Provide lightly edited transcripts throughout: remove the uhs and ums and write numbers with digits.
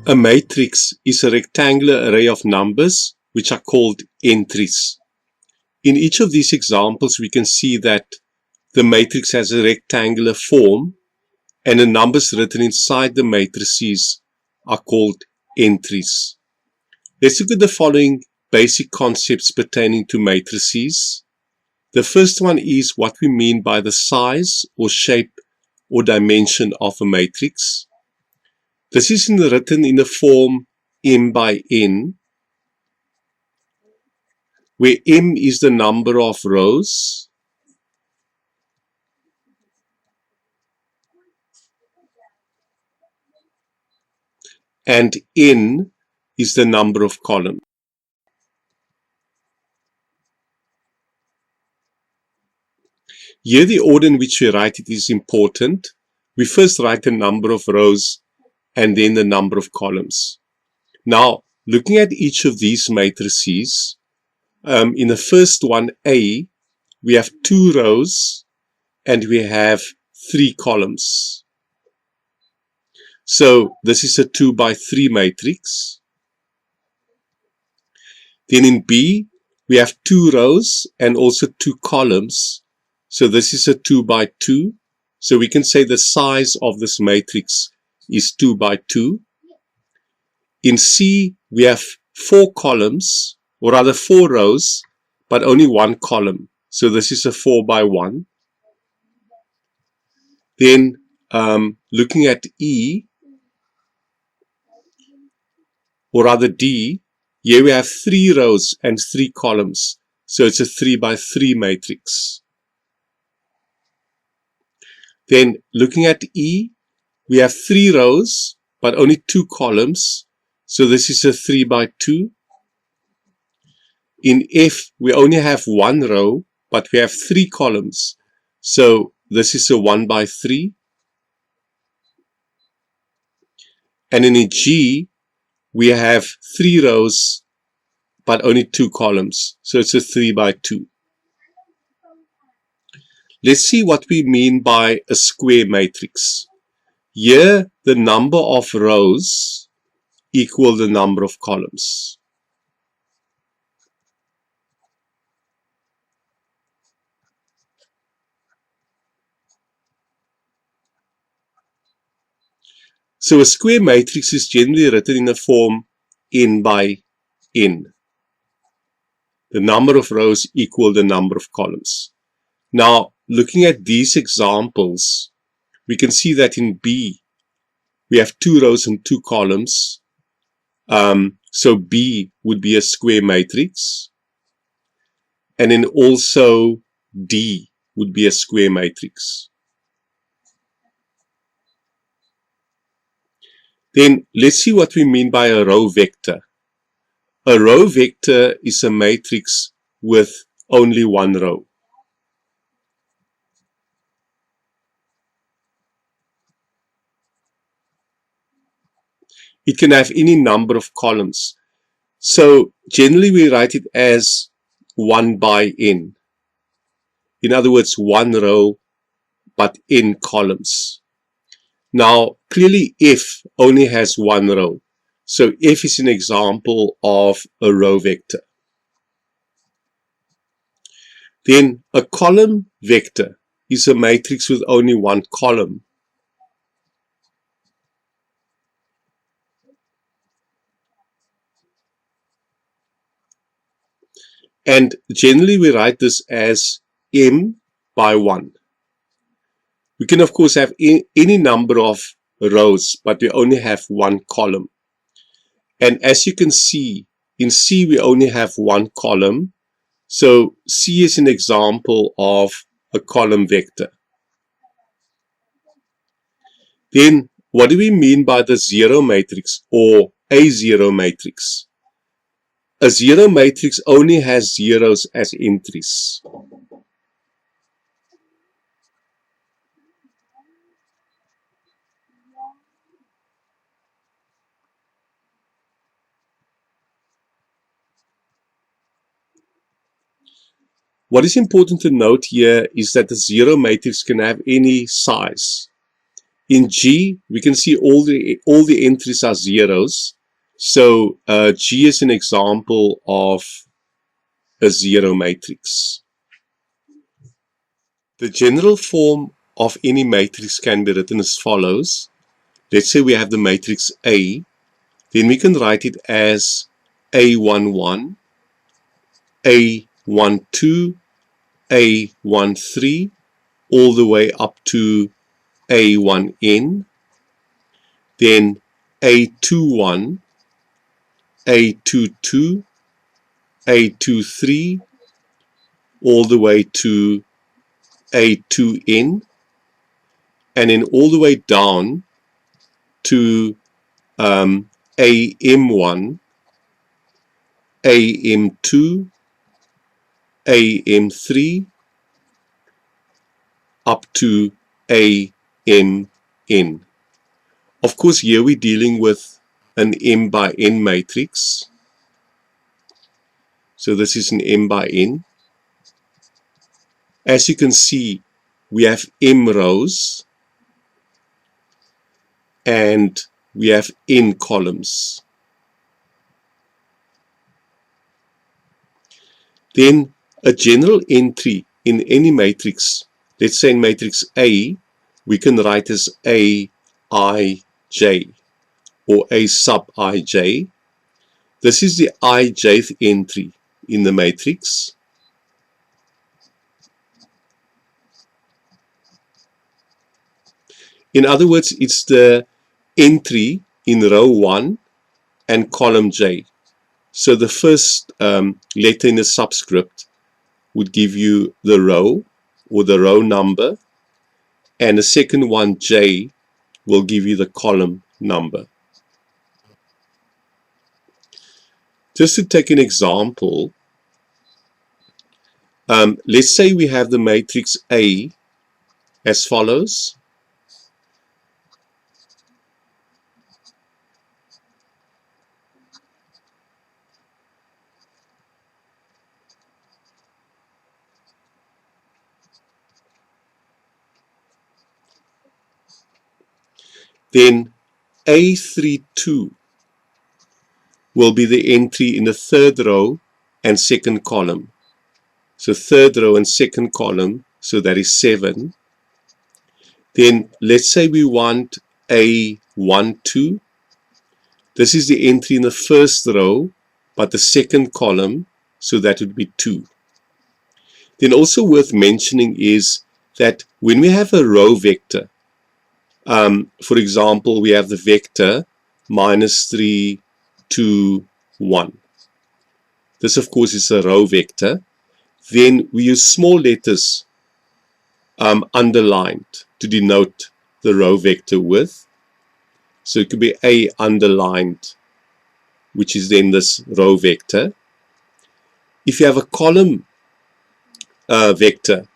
A matrix is a rectangular array of numbers which are called entries. In each of these examples, we can see that the matrix has a rectangular form and the numbers written inside the matrices are called entries. Let's look at the following basic concepts pertaining to matrices. The first one is what we mean by the size or shape or dimension of a matrix. This is written in the form m by n, where m is the number of rows and n is the number of columns. Here the order in which we write it is important. We first write the number of rows and then the number of columns. Now, looking at each of these matrices, in the first one, A, we have 2 rows and we have 3 columns. So this is a 2 by 3 matrix. Then in B, we have 2 rows and also 2 columns. So this is a 2 by 2. So we can say the size of this matrix is 2 by 2. In C, we have 4 columns, or rather 4 rows, but only 1 column. So this is a 4 by 1. Then looking at E, or rather D, here we have 3 rows and 3 columns. So it's a 3 by 3 matrix. Then looking at E, we have 3 rows, but only 2 columns. So this is a 3 by 2. In F, we only have 1 row, but we have 3 columns. So this is a 1 by 3. And in G, we have 3 rows, but only 2 columns. So it's a 3 by 2. Let's see what we mean by a square matrix. Here, the number of rows equal the number of columns. So a square matrix is generally written in the form n by n. The number of rows equal the number of columns. Now, looking at these examples, we can see that in B, we have 2 rows and 2 columns. So B would be a square matrix. And then also D would be a square matrix. Then let's see what we mean by a row vector. A row vector is a matrix with only 1 row. It can have any number of columns. So generally we write it as 1 by n. In other words, 1 row but n columns. Now clearly F only has 1 row. So F is an example of a row vector. Then a column vector is a matrix with only 1 column. And generally we write this as m by 1. We can of course have any number of rows, but we only have 1 column. And as you can see, in C we only have 1 column. So C is an example of a column vector. Then what do we mean by the zero matrix or a zero matrix? A zero matrix only has zeros as entries. What is important to note here is that the zero matrix can have any size. In G, we can see all the entries are zeros. So G is an example of a zero matrix. The general form of any matrix can be written as follows. Let's say we have the matrix A, then we can write it as A11, A12, A13, all the way up to A1n, then A21, A22, A23, all the way to A2n, and then all the way down to AM1, AM2, AM3, up to AMN. Of course, here we're dealing with an M by N matrix. So this is an M by N. As you can see, we have M rows and we have N columns. Then a general entry in any matrix, let's say in matrix A, we can write as A, I, J or A sub ij. This is the ijth entry in the matrix. In other words, it's the entry in row 1 and column J. So the first letter in the subscript would give you the row or the row number, and the second one, J, will give you the column number. Just to take an example, let's say we have the matrix A as follows. Then A32 will be the entry in the third row and second column. So third row and second column, so that is 7. Then let's say we want A12. This is the entry in the first row, but the second column, so that would be 2. Then also worth mentioning is that when we have a row vector, for example, we have the vector -3, 2, 1. This, of course, is a row vector. Then we use small letters underlined to denote the row vector with. So it could be A underlined, which is then this row vector. If you have a column vector,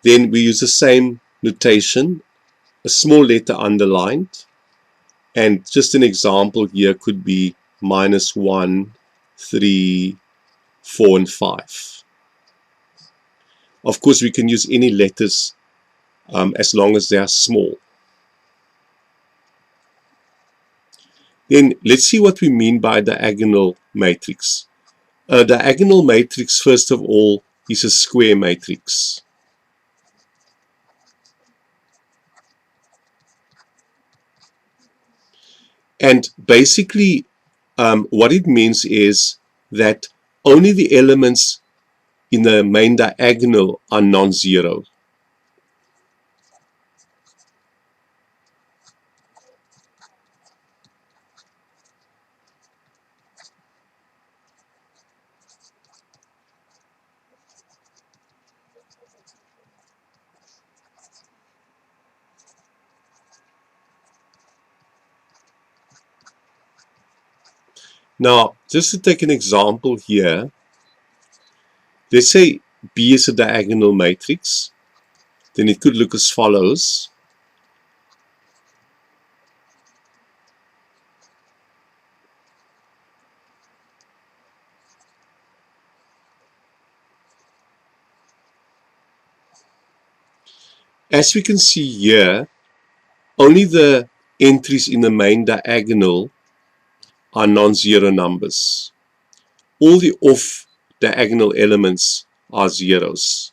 then we use the same notation, a small letter underlined. And just an example here could be -1, 3, 4, and 5. Of course, we can use any letters as long as they are small. Then let's see what we mean by diagonal matrix. A diagonal matrix, first of all, is a square matrix. And basically, what it means is that only the elements in the main diagonal are non-zero. Now, just to take an example here, let's say B is a diagonal matrix, then it could look as follows. As we can see here, only the entries in the main diagonal are non-zero numbers. All the off-diagonal elements are zeros.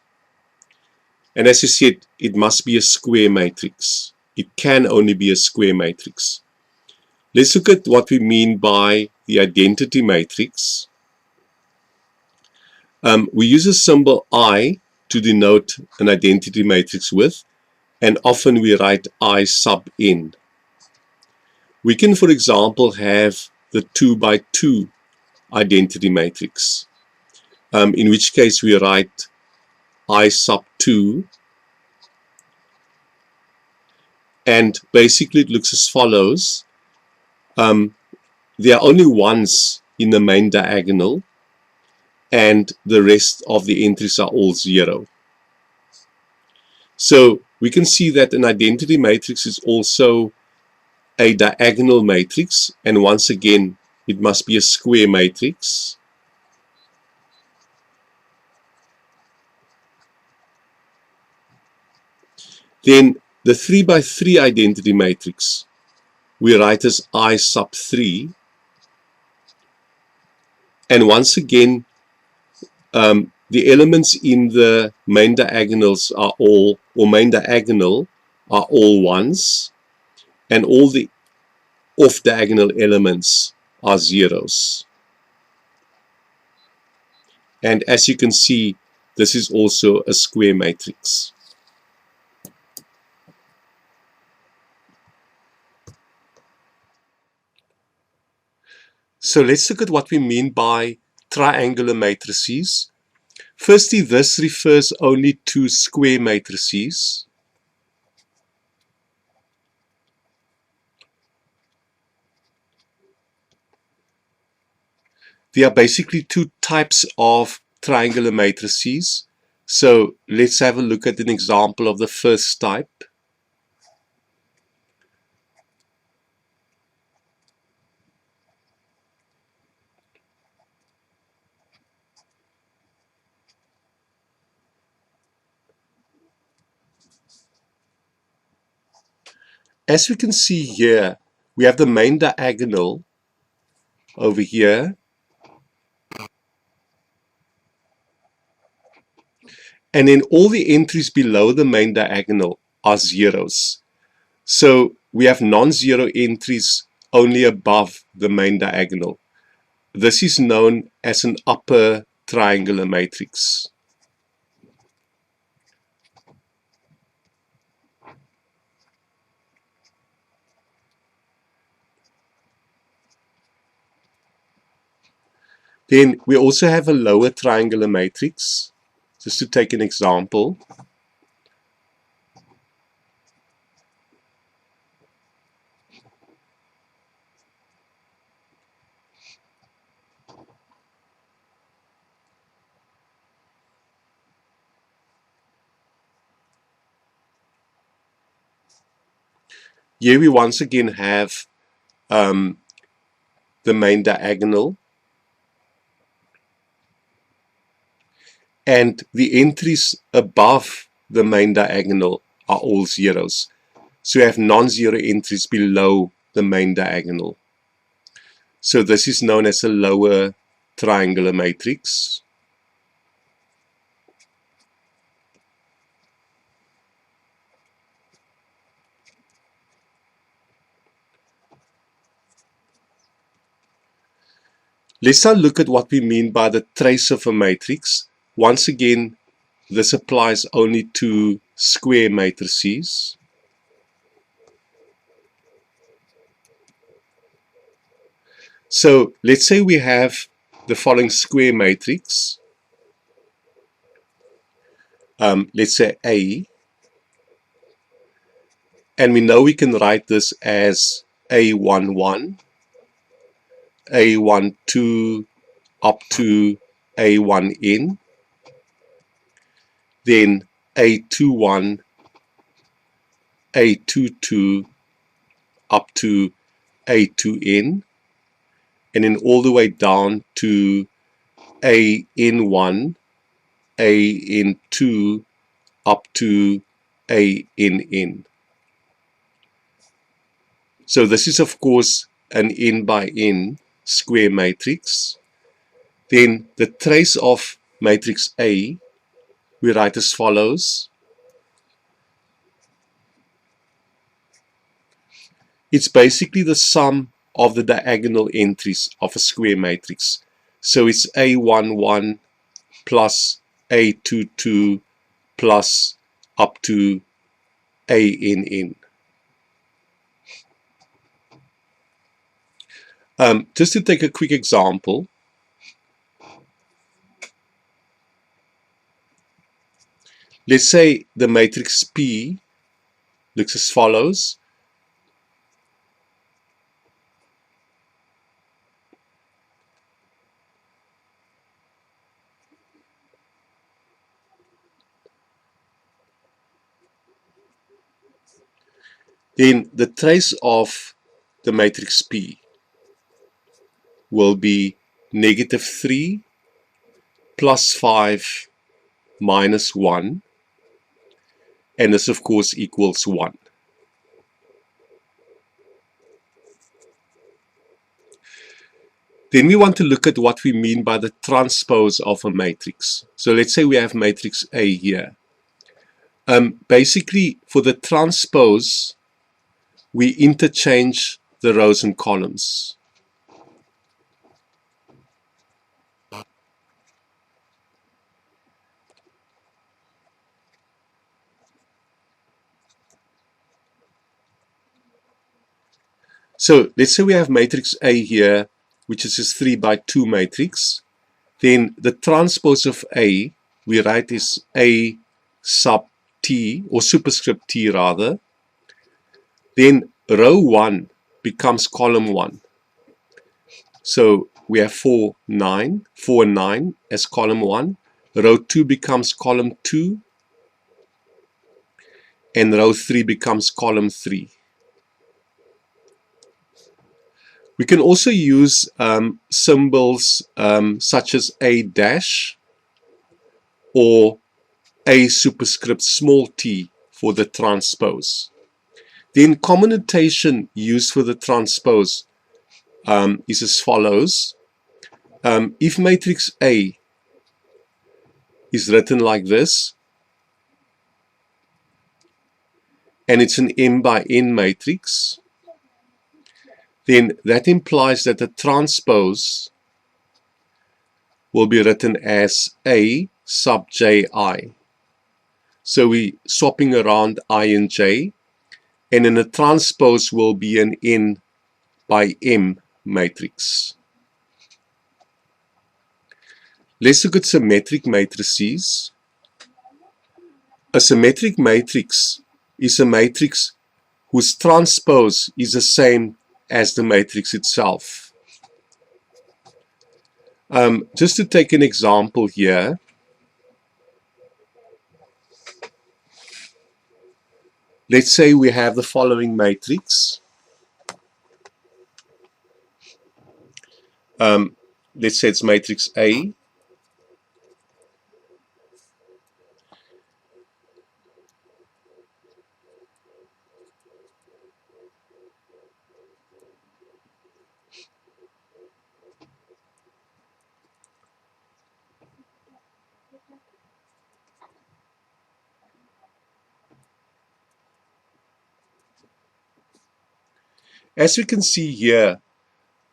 And as I said, it must be a square matrix. It can only be a square matrix. Let's look at what we mean by the identity matrix. We use a symbol I to denote an identity matrix with, and often we write I sub n. We can, for example, have the 2 by 2 identity matrix, in which case we write I sub 2, and basically it looks as follows. There are only ones in the main diagonal, and the rest of the entries are all zero. So we can see that an identity matrix is also a diagonal matrix, and once again it must be a square matrix. Then the 3 by 3 identity matrix we write as I sub 3, and once again the elements in the main diagonals are all, or main diagonal are all ones, and all the off diagonal elements are zeros. And as you can see, this is also a square matrix. So let's look at what we mean by triangular matrices. Firstly, this refers only to square matrices. There are basically two types of triangular matrices. So let's have a look at an example of the first type. As we can see here, we have the main diagonal over here, and then all the entries below the main diagonal are zeros. So we have non-zero entries only above the main diagonal. This is known as an upper triangular matrix. Then we also have a lower triangular matrix. Just to take an example, here we once again have the main diagonal, and the entries above the main diagonal are all zeros. So we have non-zero entries below the main diagonal. So this is known as a lower triangular matrix. Let's now look at what we mean by the trace of a matrix. Once again, this applies only to square matrices. So let's say we have the following square matrix. Let's say A, and we know we can write this as A11, A12 up to A1n, then A21, A22 up to A2n, and then all the way down to AN1, AN2 up to ANN. So this is of course an n by n square matrix. Then the trace of matrix A we write as follows. It's basically the sum of the diagonal entries of a square matrix. So it's A11 plus A22 plus up to ANN. Just to take a quick example, let's say the matrix P looks as follows. Then the trace of the matrix P will be -3 plus 5 minus 1, and this of course equals 1. Then we want to look at what we mean by the transpose of a matrix. So let's say we have matrix A here. Basically, for the transpose, we interchange the rows and columns. So let's say we have matrix A here, which is a 3 by 2 matrix. Then the transpose of A, we write as A sub T, or superscript T rather. Then row 1 becomes column 1. So we have 4 and 9 as column 1. Row 2 becomes column 2. And row 3 becomes column 3. We can also use symbols such as A dash or A superscript small t for the transpose. Then common notation used for the transpose is as follows. If matrix A is written like this, and it's an m by n matrix, then that implies that the transpose will be written as A sub ji. So we're swapping around I and j, and then the transpose will be an n by m matrix. Let's look at symmetric matrices. A symmetric matrix is a matrix whose transpose is the same as the matrix itself. Just to take an example here, let's say we have the following matrix. Let's say it's matrix A. As we can see here,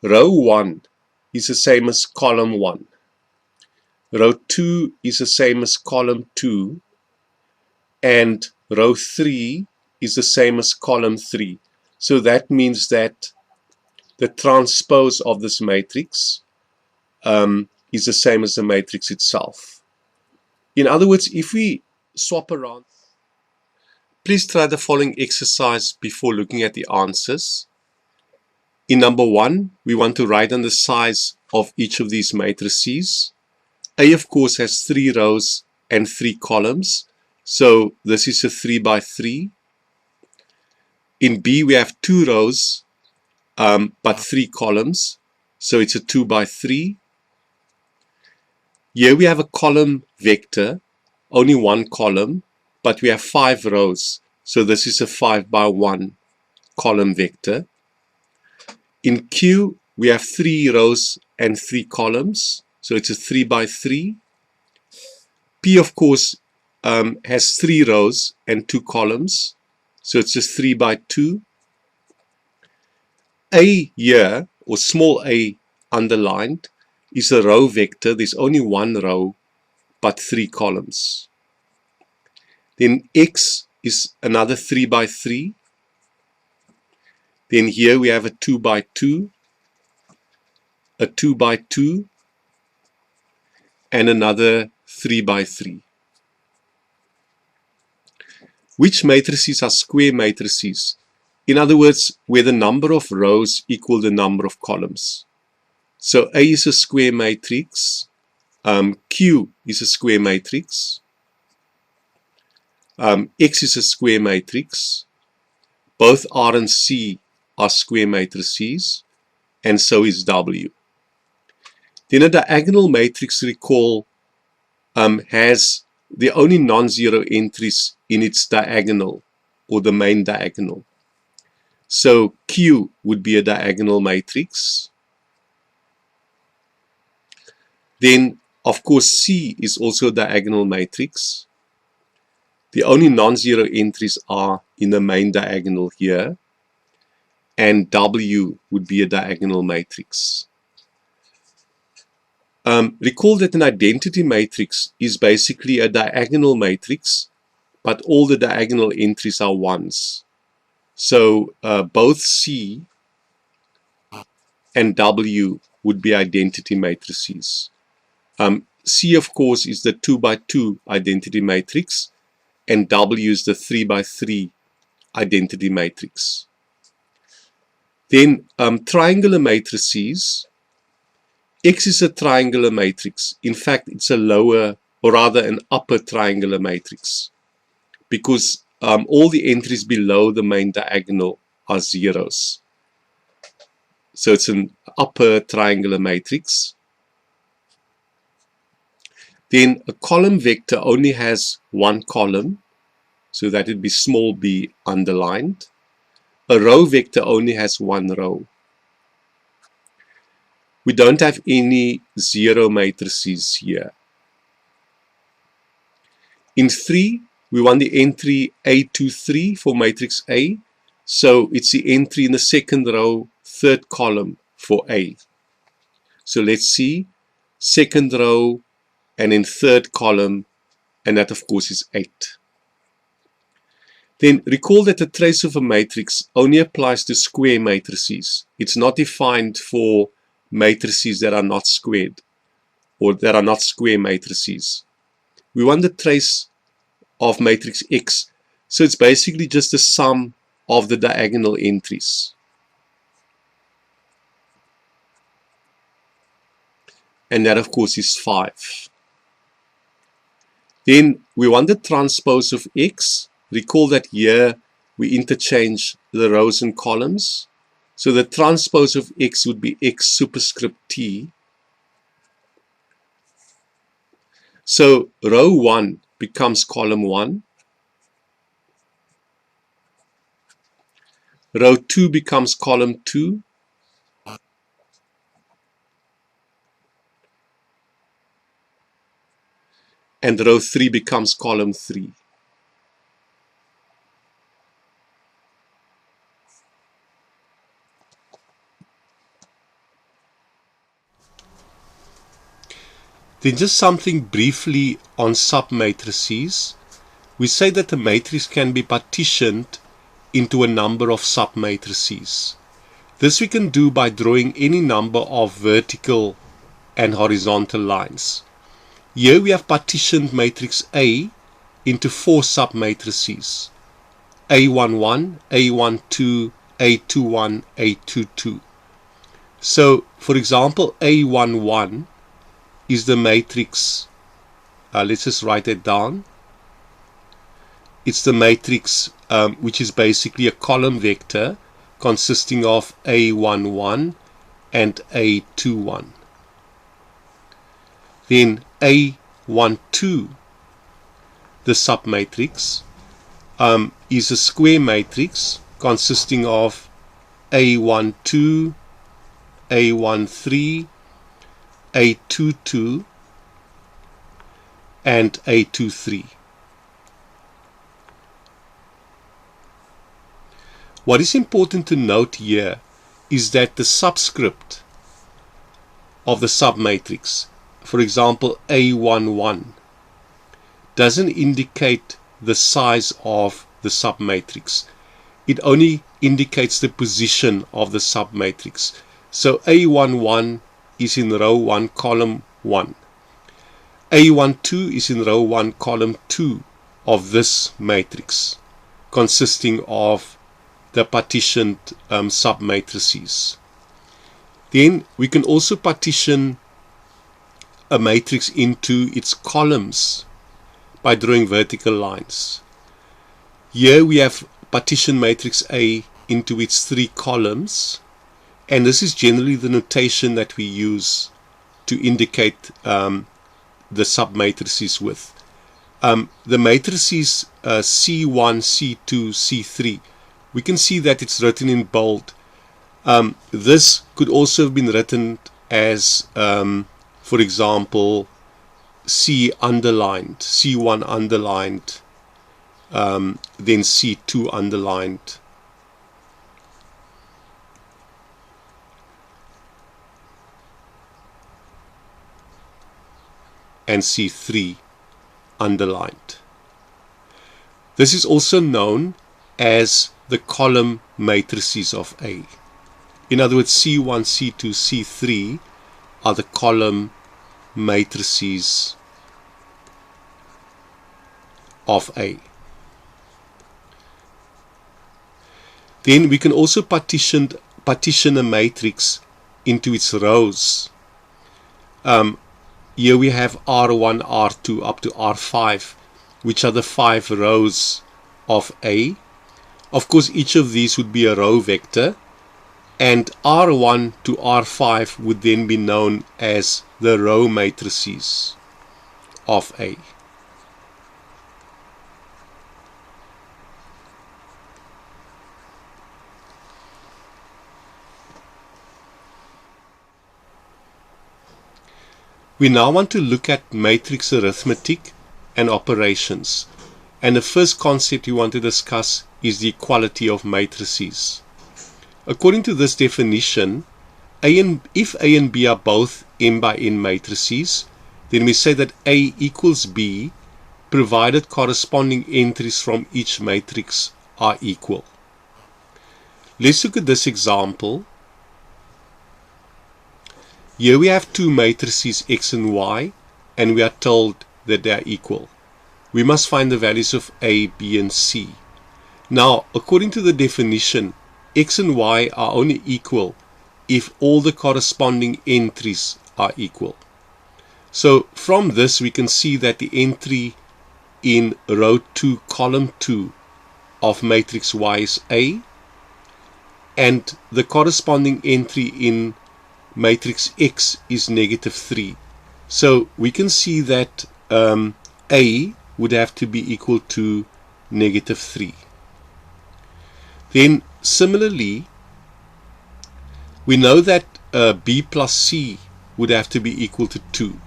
row 1 is the same as column 1. Row 2 is the same as column 2. And row 3 is the same as column 3. So that means that the transpose of this matrix is the same as the matrix itself. In other words, if we swap around, please try the following exercise before looking at the answers. In number 1, we want to write down the size of each of these matrices. A, of course, has 3 rows and 3 columns. So this is a 3 by 3. In B, we have 2 rows, but 3 columns. So it's a 2 by 3. Here we have a column vector, only 1 column, but we have 5 rows. So this is a 5 by 1 column vector. In Q, we have 3 rows and 3 columns, so it's a 3 by 3. P, of course, has 3 rows and 2 columns, so it's a 3 by 2. A here, or small a underlined, is a row vector. There's only 1 row, but 3 columns. Then X is another 3 by 3. Then here we have a 2 by 2, a 2 by 2, and another 3 by 3. Which matrices are square matrices? In other words, where the number of rows equal the number of columns. So A is a square matrix, Q is a square matrix, X is a square matrix, both R and C are square matrices, and so is W. Then a diagonal matrix, recall, has the only non-zero entries in its diagonal, or the main diagonal. So Q would be a diagonal matrix. Then, of course, C is also a diagonal matrix. The only non-zero entries are in the main diagonal here. And W would be a diagonal matrix. Recall that an identity matrix is basically a diagonal matrix, but all the diagonal entries are ones. So both C and W would be identity matrices. C, of course, is the 2 by 2 identity matrix, and W is the 3 by 3 identity matrix. Then triangular matrices. X is a triangular matrix. In fact, it's a lower, or rather an upper triangular matrix, because all the entries below the main diagonal are zeros. So it's an upper triangular matrix. Then a column vector only has 1 column, so that would be small b underlined. A row vector only has 1 row. We don't have any zero matrices here. In 3, we want the entry A23 for matrix A, so it's the entry in the second row, third column for A. So let's see, second row and in third column, and that of course is 8. Then recall that the trace of a matrix only applies to square matrices. It's not defined for matrices that are not squared, or that are not square matrices. We want the trace of matrix X, so it's basically just the sum of the diagonal entries. And that of course is 5. Then we want the transpose of X. Recall that here we interchange the rows and columns. So the transpose of X would be X superscript T. So row 1 becomes column 1. Row 2 becomes column 2. And row 3 becomes column 3. Then just something briefly on submatrices. We say that a matrix can be partitioned into a number of submatrices. This we can do by drawing any number of vertical and horizontal lines. Here we have partitioned matrix A into 4 submatrices: A11, A12, A21, A22. So, for example, A11 is the matrix, let's just write it down. It's the matrix which is basically a column vector consisting of A11 and A21. Then A12, the submatrix, is a square matrix consisting of A12, A13, A22, and A23. What is important to note here is that the subscript of the submatrix, for example A11, doesn't indicate the size of the submatrix. It only indicates the position of the submatrix. So A11 is in row 1, column 1. A12 is in row 1, column 2 of this matrix, consisting of the partitioned submatrices. Then we can also partition a matrix into its columns by drawing vertical lines. Here we have partition matrix A into its 3 columns, and this is generally the notation that we use to indicate the submatrices with. The matrices C1, C2, C3, we can see that it's written in bold. This could also have been written as, for example, C underlined, C1 underlined, then C2 underlined, and C3 underlined. This is also known as the column matrices of A. In other words, C1, C2, C3 are the column matrices of A. Then we can also partition a matrix into its rows. Here we have R1, R2 up to R5, which are the 5 rows of A. Of course, each of these would be a row vector, and R1 to R5 would then be known as the row matrices of A. We now want to look at matrix arithmetic and operations, and the first concept we want to discuss is the equality of matrices. According to this definition, if A and B are both m by n matrices, then we say that A equals B provided corresponding entries from each matrix are equal. Let's look at this example. Here we have 2 matrices X and Y, and we are told that they are equal. We must find the values of A, B, and C. Now, according to the definition, X and Y are only equal if all the corresponding entries are equal. So from this we can see that the entry in row 2, column 2 of matrix Y is A, and the corresponding entry in matrix X is -3. So we can see that A would have to be equal to -3. Then similarly, we know that B plus C would have to be equal to 2.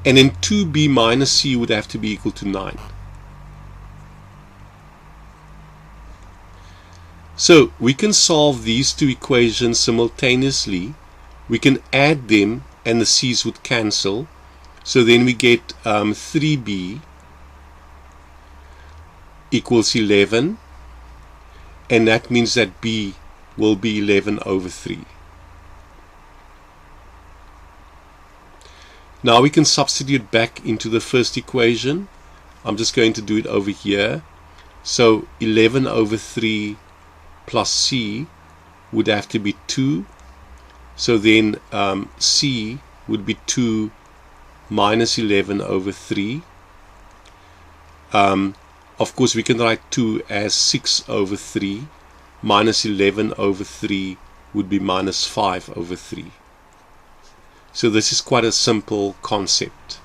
And then 2B minus C would have to be equal to 9. So we can solve these 2 equations simultaneously. We can add them and the C's would cancel. So then we get 3B equals 11, and that means that B will be 11 over 3. Now we can substitute back into the first equation. I'm just going to do it over here. So 11 over 3 plus C would have to be 2. So then C would be 2 minus 11 over 3. Of course, we can write 2 as 6 over 3. Minus 11 over 3 would be minus 5 over 3. So this is quite a simple concept.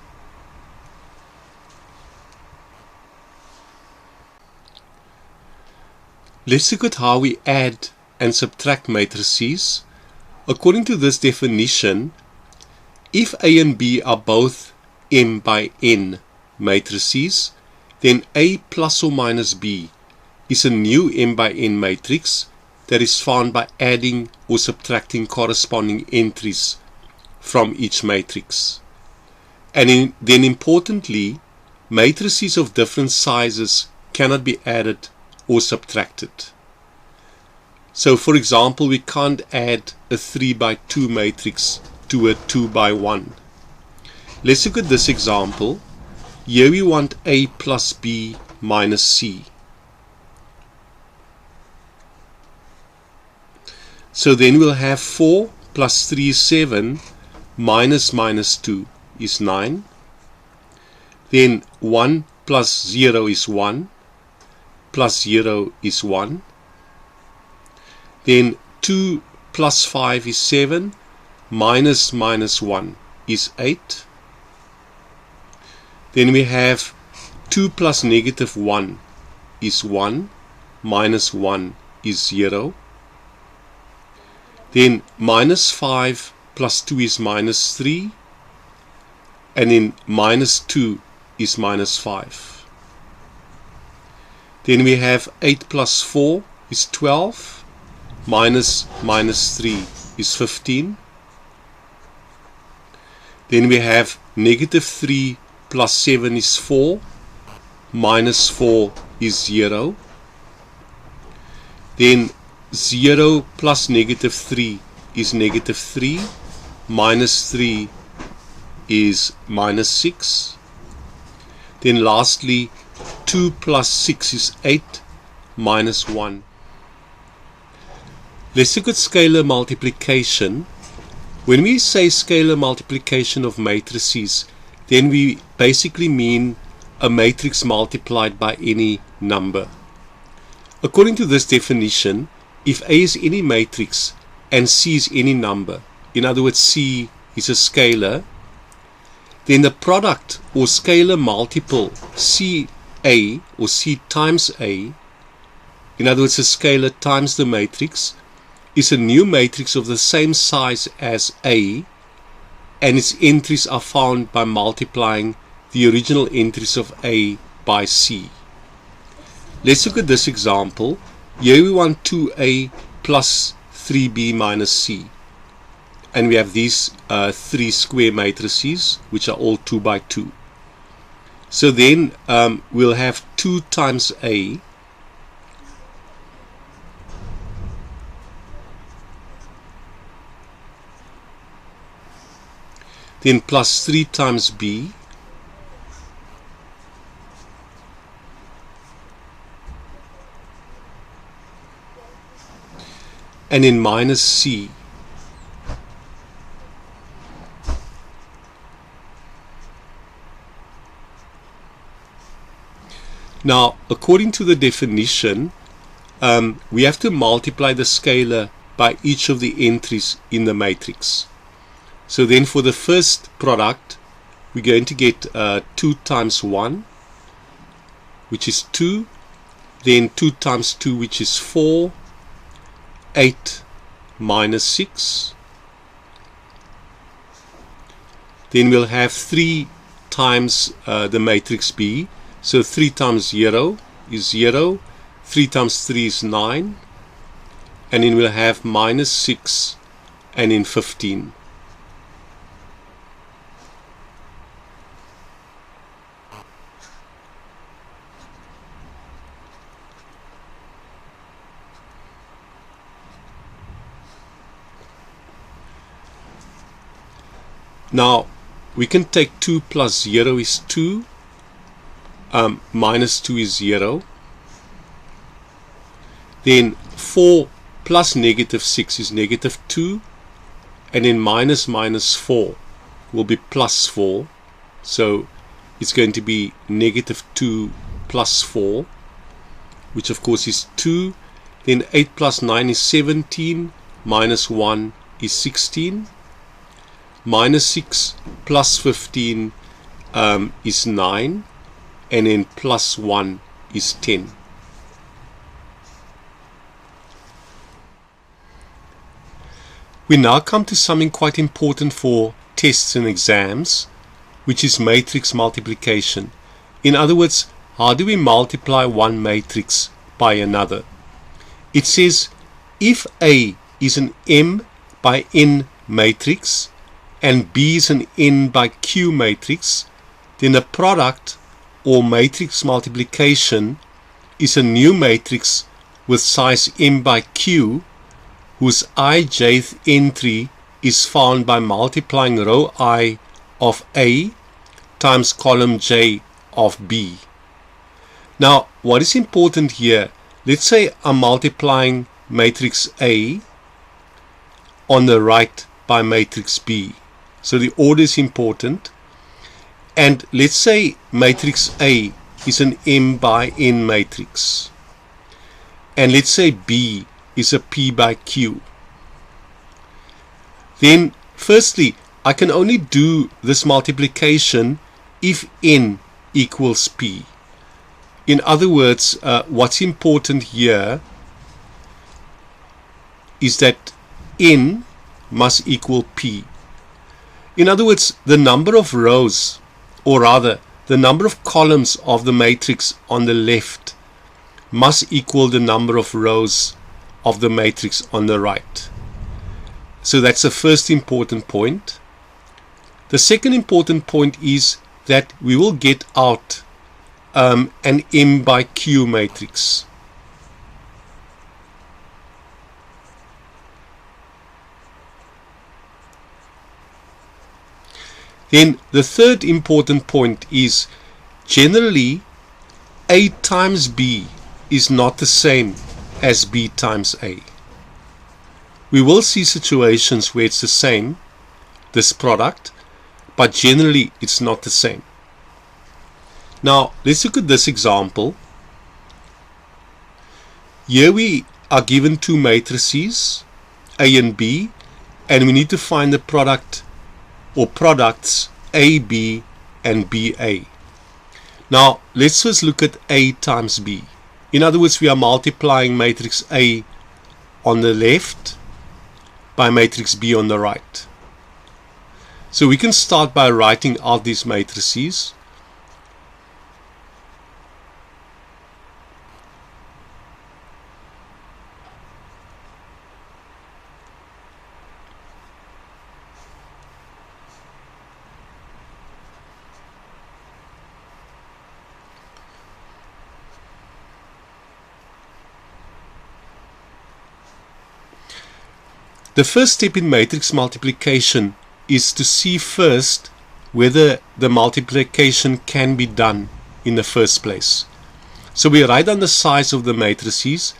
Let's look at how we add and subtract matrices. According to this definition, if A and B are both m by n matrices, then A plus or minus B is a new m by n matrix that is found by adding or subtracting corresponding entries from each matrix. And then importantly, matrices of different sizes cannot be added or subtracted. So for example, we can't add a 3 by 2 matrix to a 2 by 1. Let's look at this example. Here we want A plus B minus C. So then we'll have 4 plus 3 is 7, minus 2 is 9. Then 1 plus 0 is 1, plus 0 is 1. Then 2 plus 5 is 7, minus 1 is 8. Then we have 2 plus negative 1 is 1, minus 1 is 0. Then minus 5 plus 2 is minus 3, and then minus 2 is minus 5. Then we have 8 plus 4 is 12, minus 3 is 15. Then we have negative 3 plus 7 is 4, minus 4 is 0. Then 0 plus negative 3 is negative 3, minus 3 is minus 6. Then lastly, 2 plus 6 is 8, minus 1. Let's look at scalar multiplication. When we say scalar multiplication of matrices, then we basically mean a matrix multiplied by any number. According to this definition, if A is any matrix and C is any number, in other words C is a scalar, then the product or scalar multiple CA or C times A, in other words a scalar times the matrix, is a new matrix of the same size as A, and its entries are found by multiplying the original entries of A by C. Let's look at this example. Here we want 2A plus 3B minus C. And we have these 3 square matrices, which are all 2 by 2. So then we'll have 2 times A then plus 3 times B and then minus C. Now, according to the definition, we have to multiply the scalar by each of the entries in the matrix. So then for the first product, we're going to get 2 times 1, which is 2, then 2 times 2, which is 4, 8 minus 6. Then we'll have 3 times the matrix B. So 3 times 0 is 0, 3 times 3 is 9, and then we'll have minus 6 and then 15. Now we can take 2 plus 0 is 2, minus 2 is 0. Then 4 plus negative 6 is negative 2, and then minus 4 will be plus 4. So it's going to be negative 2 plus 4, which of course is 2. Then 8 plus 9 is 17, minus 1 is 16. Minus 6 plus 15 is 9, and then plus 1 is 10. We now come to something quite important for tests and exams, which is matrix multiplication. In other words, how do we multiply one matrix by another? It says if A is an M by N matrix and B is an N by Q matrix, then the product or matrix multiplication is a new matrix with size M by Q, whose ijth entry is found by multiplying row I of A times column J of B. Now, what is important here? Let's say I'm multiplying matrix A on the right by matrix B. So the order is important. And let's say matrix A is an M by N matrix. And let's say B is a P by Q. Then, firstly, I can only do this multiplication if N equals P. In other words, what's important here is that N must equal P. In other words, the number of rows, or rather, the number of columns of the matrix on the left must equal the number of rows of the matrix on the right. So that's the first important point. The second important point is that we will get out an M by Q matrix. Then the third important point is generally A times B is not the same as B times A. We will see situations where it's the same, this product, but generally it's not the same. Now let's look at this example. Here we are given two matrices, A and B, and we need to find the product or products AB and BA. Now let's first look at A times B. In other words, we are multiplying matrix A on the left by matrix B on the right. So we can start by writing out these matrices. The first step in matrix multiplication is to see first whether the multiplication can be done in the first place. So we write down the size of the matrices.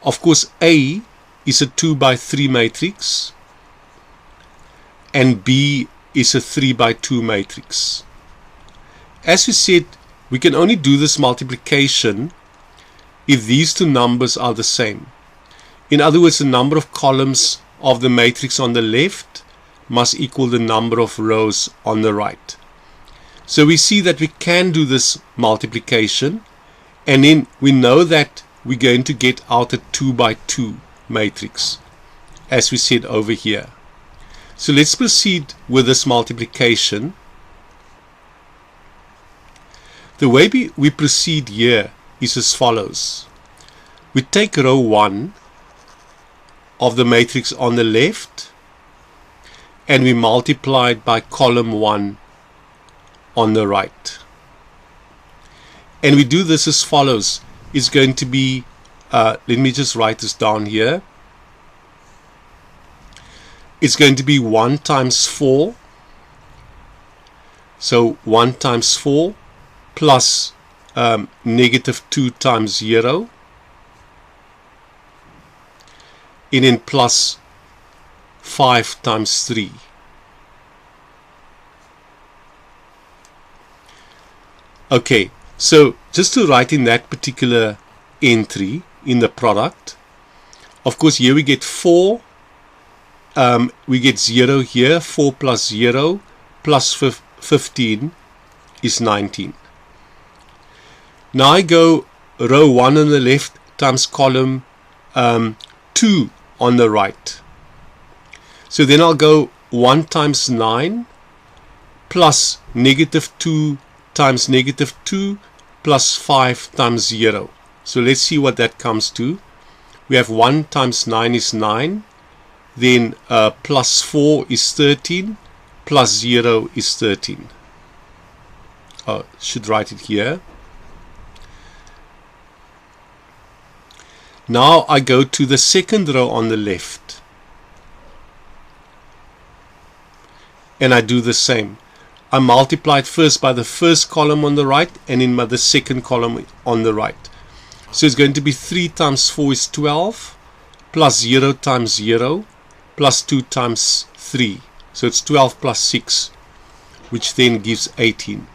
Of course, A is a 2 by 3 matrix and B is a 3 by 2 matrix. As we said, we can only do this multiplication if these two numbers are the same. In other words, the number of columns of the matrix on the left must equal the number of rows on the right. So we see that we can do this multiplication, and then we know that we're going to get out a 2 by 2 matrix, as we said over here. So let's proceed with this multiplication. The way we proceed here is as follows. We take row 1 of the matrix on the left and we multiply it by column 1 on the right. And we do this as follows. It's going to be, let me just write this down here. It's going to be 1 times 4. So 1 times 4 plus negative 2 times 0. And then plus 5 times 3. Okay, so just to write in that particular entry in the product, of course here we get 4, we get 0 here, 4 plus 0 plus 15 is 19. Now I go row 1 on the left times column 2 on the right. So then I'll go 1 times 9 plus negative 2 times negative 2 plus 5 times 0. So let's see what that comes to. We have 1 times 9 is 9. Then plus 4 is 13. Plus 0 is 13. Should write it here. Now I go to the second row on the left. And I do the same. I multiply it first by the first column on the right and then by the second column on the right. So it's going to be 3 times 4 is 12 plus 0 times 0 plus 2 times 3. So it's 12 plus 6, which then gives 18.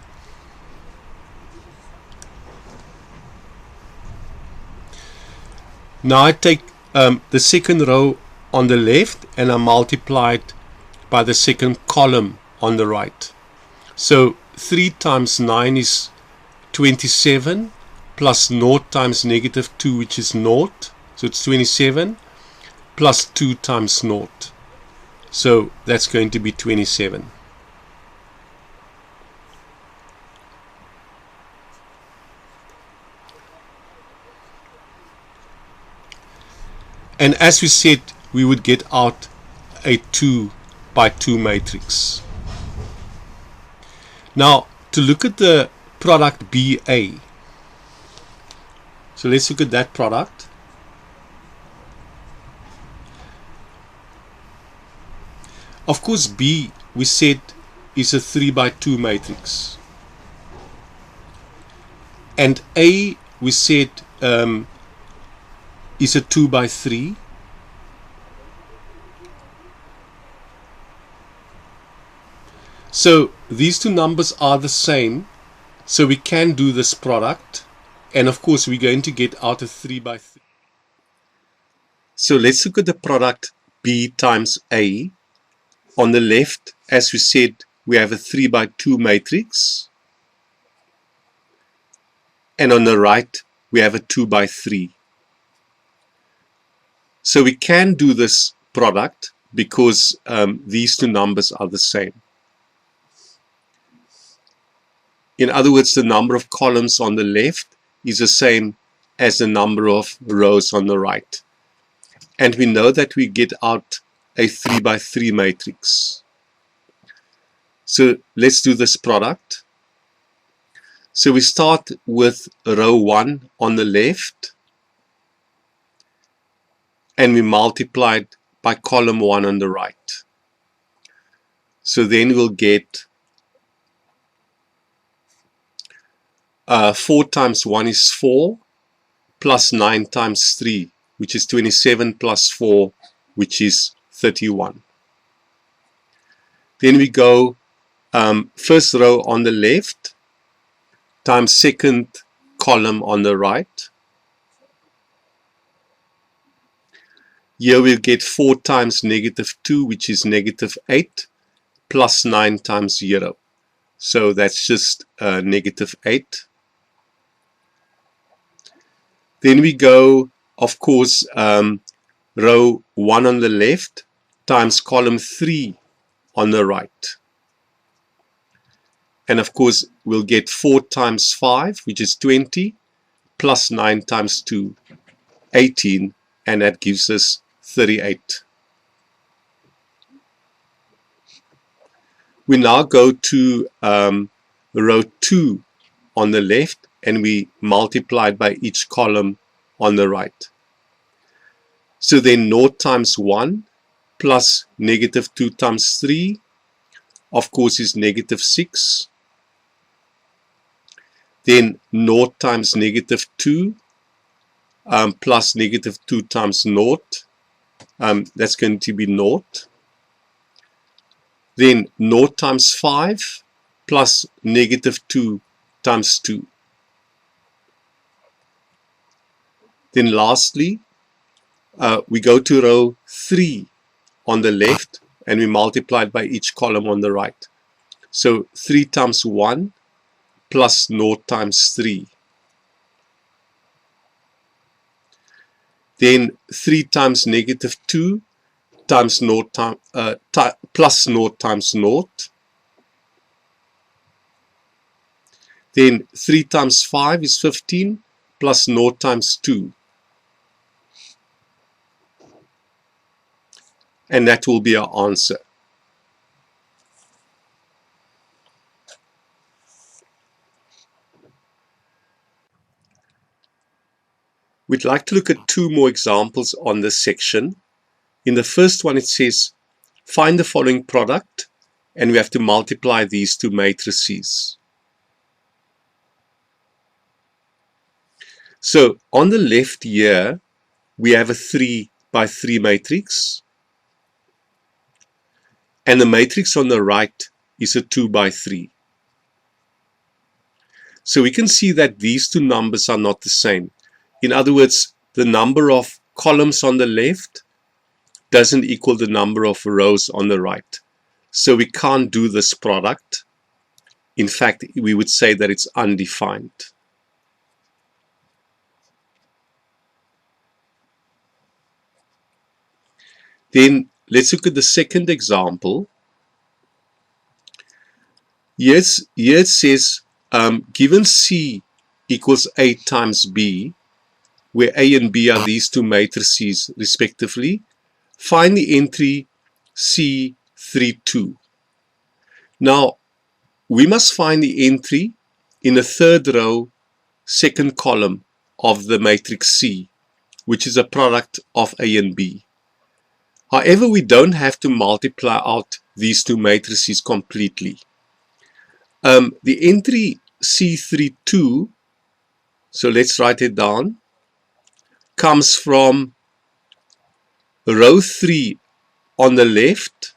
Now I take the second row on the left and I multiply it by the second column on the right. So 3 times 9 is 27 plus 0 times negative 2, which is 0. So it's 27 plus 2 times 0. So that's going to be 27. And as we said, we would get out a 2 by 2 matrix. Now, to look at the product BA. So let's look at that product. Of course, B, we said, is a 3 by 2 matrix. And A, we said, is a 2 by 3. So these two numbers are the same, so we can do this product, and of course we're going to get out a 3 by 3. So let's look at the product B times A. On the left, as we said, we have a 3 by 2 matrix, and on the right we have a 2 by 3. So we can do this product because these two numbers are the same. In other words, the number of columns on the left is the same as the number of rows on the right. And we know that we get out a 3 by 3 matrix. So let's do this product. So we start with row 1 on the left, and we multiply it by column 1 on the right. So then we'll get 4 times 1 is 4, plus 9 times 3, which is 27, plus 4, which is 31. Then we go first row on the left, times second column on the right. Here we'll get 4 times negative 2, which is negative 8, plus 9 times 0. So that's just negative 8. Then we go, of course, row 1 on the left times column 3 on the right. And of course, we'll get 4 times 5, which is 20, plus 9 times 2, 18, and that gives us 38. We now go to row 2 on the left, and we multiply it by each column on the right. So then 0 times 1 plus negative 2 times 3, of course, is negative 6. Then 0 times negative 2 plus negative 2 times 0, that's going to be 0. Then 0 times 5 plus negative 2 times 2. Then lastly, we go to row 3 on the left, and we multiply it by each column on the right. So 3 times 1 plus 0 times 3. Then 3 times negative 2 times naught plus naught times naught. Then 3 times 5 is 15 plus naught times 2. And that will be our answer. We'd like to look at two more examples on this section. In the first one it says, find the following product, and we have to multiply these two matrices. So on the left here, we have a 3 by 3 matrix, and the matrix on the right is a 2 by 3. So we can see that these two numbers are not the same. In other words, the number of columns on the left doesn't equal the number of rows on the right. So we can't do this product. In fact, we would say that it's undefined. Then let's look at the second example. Here it says, given C equals A times B, where A and B are these two matrices respectively, find the entry C32. Now, we must find the entry in the third row, second column of the matrix C, which is a product of A and B. However, we don't have to multiply out these two matrices completely. The entry C32, so let's write it down, comes from row 3 on the left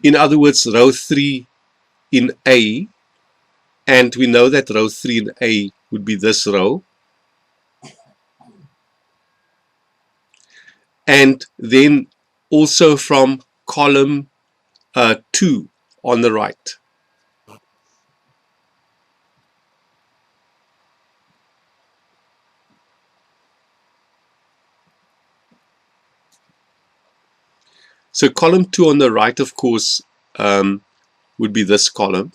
in other words, row 3 in A, and we know that row 3 in A would be this row, and then also from column 2 on the right. So column 2 on the right, of course, would be this column.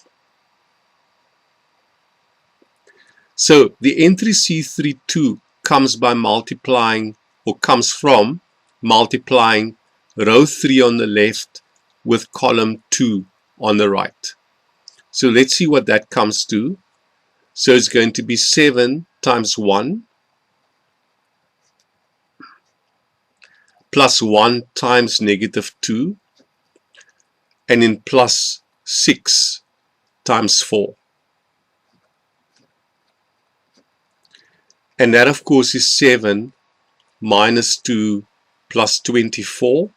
So the entry C32 comes by multiplying, or comes from multiplying row 3 on the left with column 2 on the right. So let's see what that comes to. So it's going to be 7 times 1 plus 1 times negative 2, and then plus 6 times 4. And that, of course, is 7 minus 2 plus 24,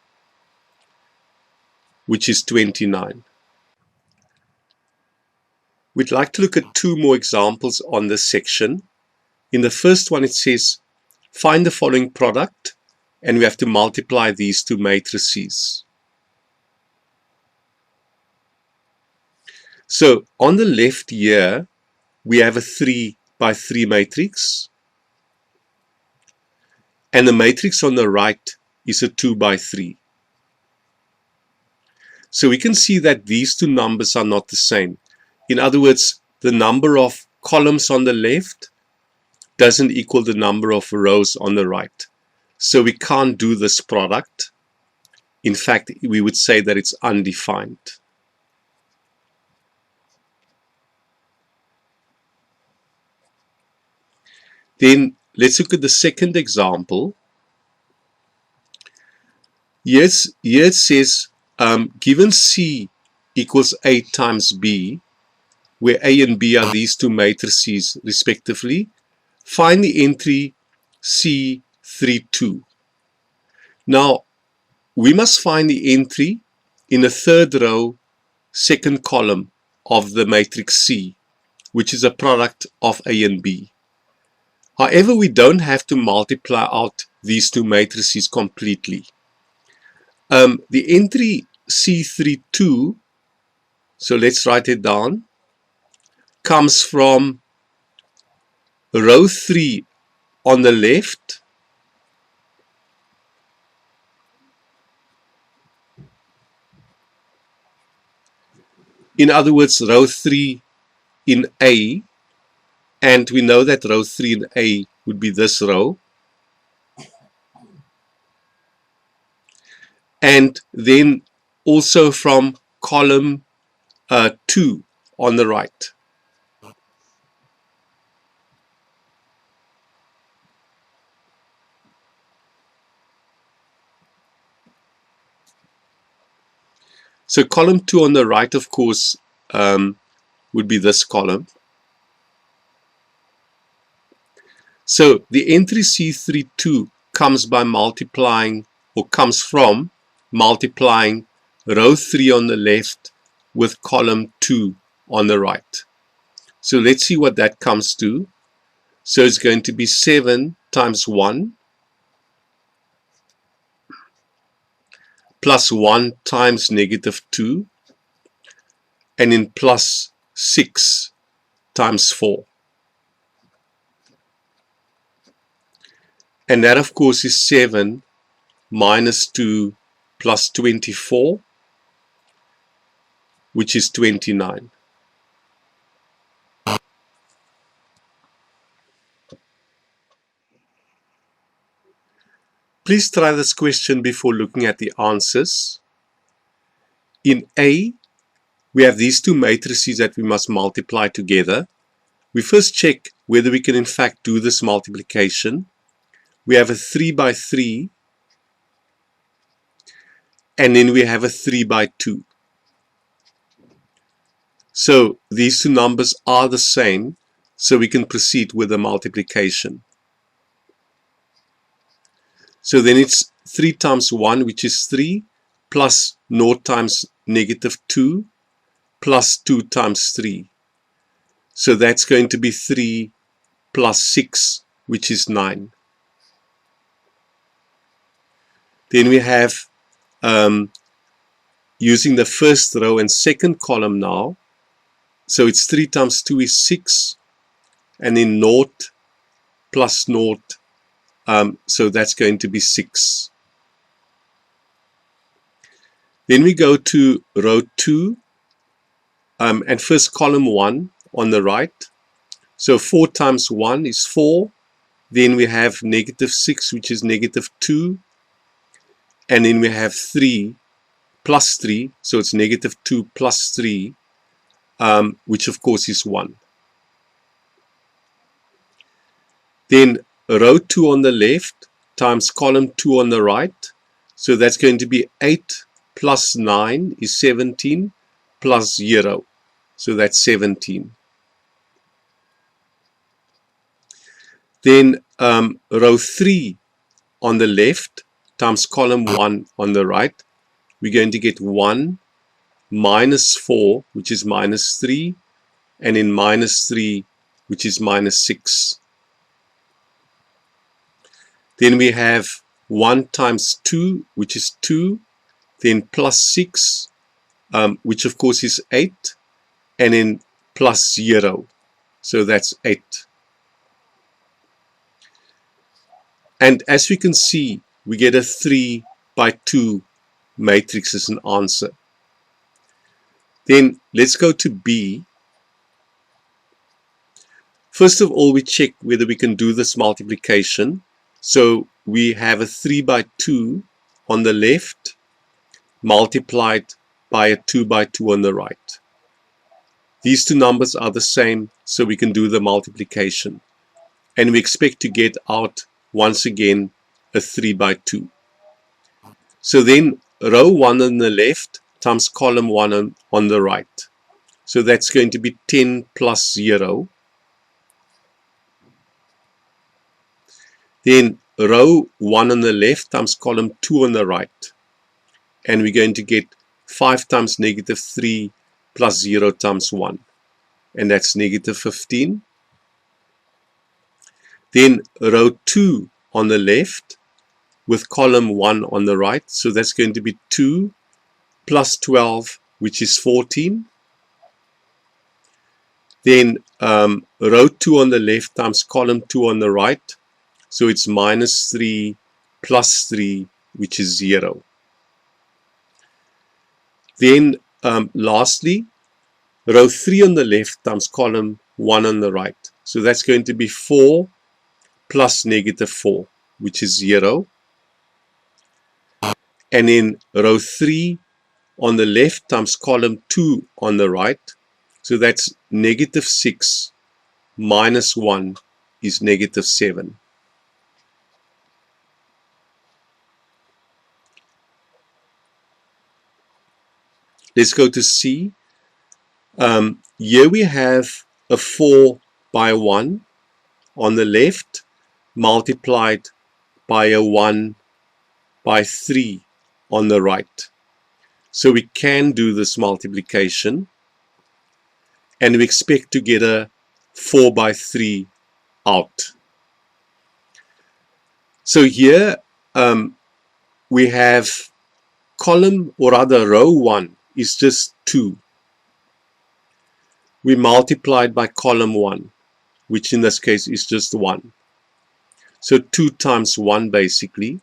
which is 29. We'd like to look at two more examples on this section. In the first one, it says, find the following product, and we have to multiply these two matrices. So on the left here, we have a 3 by 3 matrix, and the matrix on the right is a 2 by 3. So we can see that these two numbers are not the same. In other words, the number of columns on the left doesn't equal the number of rows on the right. So we can't do this product. In fact, we would say that it's undefined. Then let's look at the second example. Here it says, given C equals A times B, where A and B are these two matrices respectively, find the entry C32. Now, we must find the entry in the third row, second column of the matrix C, which is a product of A and B. However, we don't have to multiply out these two matrices completely. The entry C32, so let's write it down, comes from row 3 on the left in other words row 3 in A, and we know that row 3 in A would be this row, and then also from column 2 on the right. So column 2 on the right, of course, would be this column. So the entry C32 comes by multiplying, or comes from multiplying row 3 on the left with column 2 on the right. So let's see what that comes to. So it's going to be 7 times 1 plus 1 times negative 2, and then plus 6 times 4. And that, of course, is 7 minus 2 plus 24, which is 29. Please try this question before looking at the answers. In A, we have these two matrices that we must multiply together. We first check whether we can in fact do this multiplication. We have a 3 by 3, and then we have a 3 by 2. So these two numbers are the same, so we can proceed with the multiplication. So then it's 3 times 1, which is 3, plus 0 times negative 2, plus 2 times 3. So that's going to be 3 plus 6, which is 9. Then we have, using the first row and second column now, so it's 3 times 2 is 6, and then 0 plus 0, so that's going to be 6. Then we go to row 2, and first column 1 on the right. So 4 times 1 is 4. Then we have negative 6, which is negative 2. And then we have 3 plus 3. So it's negative 2 plus 3, which of course is 1. Then row 2 on the left times column 2 on the right. So that's going to be 8 plus 9 is 17 plus 0. So that's 17. Then row 3 on the left times column 1 on the right, we're going to get 1 minus 4, which is minus 3, and then minus 3, which is minus 6. Then we have 1 times 2, which is 2, then plus 6, which of course is 8, and then plus 0, so that's 8. And as we can see, we get a 3 by 2 matrix as an answer. Then let's go to B. First of all, we check whether we can do this multiplication. So we have a 3 by 2 on the left multiplied by a 2 by 2 on the right. These two numbers are the same, so we can do the multiplication. And we expect to get out, once again, a 3 by 2. So then row 1 on the left times column 1 on the right. So that's going to be 10 plus 0. Then row 1 on the left times column 2 on the right. And we're going to get 5 times negative 3 plus 0 times 1. And that's negative 15. Then row 2 on the left with column 1 on the right. So that's going to be 2 plus 12, which is 14. Then row 2 on the left times column 2 on the right. So it's minus 3 plus 3, which is 0. Then lastly, row 3 on the left times column 1 on the right. So that's going to be 4 plus negative 4, which is 0. And then row 3 on the left times column 2 on the right. So that's negative 6 minus 1 is negative 7. Let's go to C. Here we have a 4 by 1 on the left multiplied by a 1 by 3 on the right. So we can do this multiplication, and we expect to get a 4 by 3 out. So here we have column, or rather row 1 is just 2. We multiplied by column 1, which in this case is just 1. So 2 times 1 basically,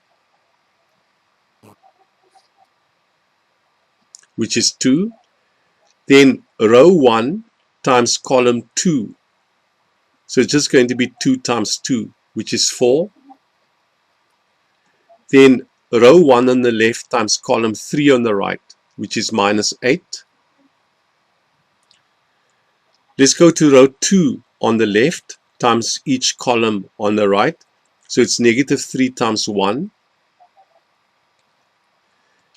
which is 2. Then row 1 times column 2. So it's just going to be 2 times 2, which is 4. Then row 1 on the left times column 3 on the right, which is minus 8. Let's go to row 2 on the left times each column on the right. So it's negative 3 times 1.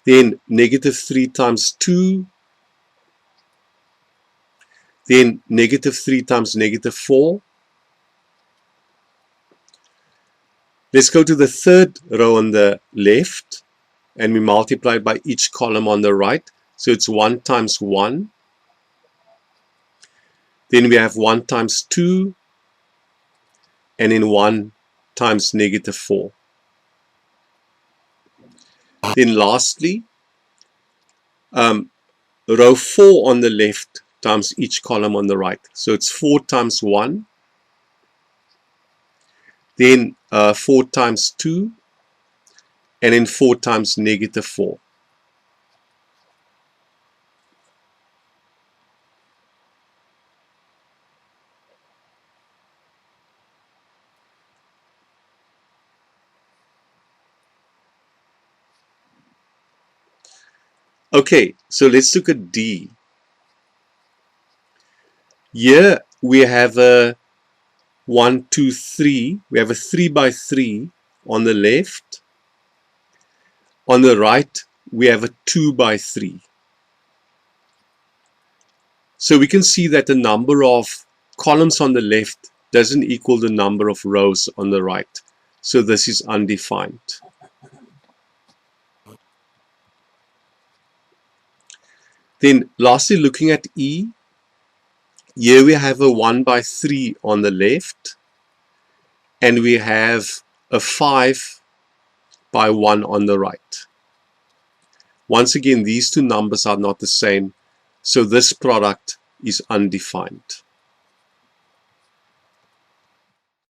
Then negative 3 times 2. Then negative 3 times negative 4. Let's go to the third row on the left, and we multiply by each column on the right. So it's 1 times 1. Then we have 1 times 2, and then 1 times negative 4. Then lastly, row 4 on the left times each column on the right. So it's 4 times 1, then 4 times 2, and then 4 times negative 4. Okay, so let's look at D. Here we have a 1, 2, 3. We have a 3 by 3 on the left. On the right, we have a 2 by 3. So we can see that the number of columns on the left doesn't equal the number of rows on the right. So this is undefined. Then lastly, looking at E, here we have a 1 by 3 on the left, and we have a 5 by 1 on the right. Once again, these two numbers are not the same, so this product is undefined.